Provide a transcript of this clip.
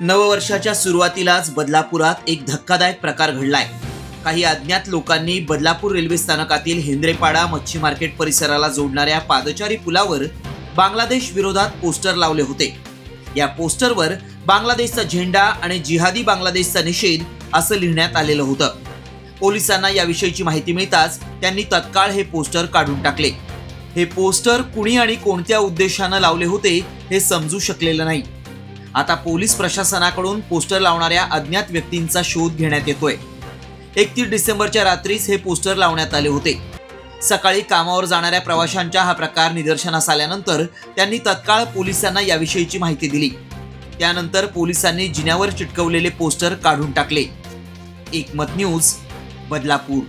नववर्षाच्या सुरुवातीलाच बदलापुरात एक धक्कादायक प्रकार घडलाय। काही अज्ञात लोकांनी बदलापूर रेल्वे स्थानकातील हेंद्रेपाडा मच्छी मार्केट परिसराला जोडणाऱ्या पादचारी पुलावर बांगलादेश विरोधात पोस्टर लावले होते। या पोस्टरवर बांगलादेशचा झेंडा आणि जिहादी बांगलादेशचा निषेध असं लिहिण्यात आलेलं होतं। पोलिसांना याविषयीची माहिती मिळताच त्यांनी तत्काळ हे पोस्टर काढून टाकले। हे पोस्टर कुणी आणि कोणत्या उद्देशाने लावले होते हे समजू शकलेलं नाही। आता पोलीस प्रशासनाकडून पोस्टर लावणाऱ्या अज्ञात व्यक्तींचा शोध घेण्यात येतोय। 31 डिसेंबरच्या रात्रीच हे पोस्टर लावण्यात आले होते। सकाळी कामावर जाणाऱ्या प्रवाशांच्या हा प्रकार निदर्शनास आल्यानंतर त्यांनी तत्काळ पोलिसांना याविषयीची माहिती दिली। त्यानंतर पोलिसांनी जिन्यावर चिटकवलेले पोस्टर काढून टाकले। एकमत न्यूज, बदलापूर।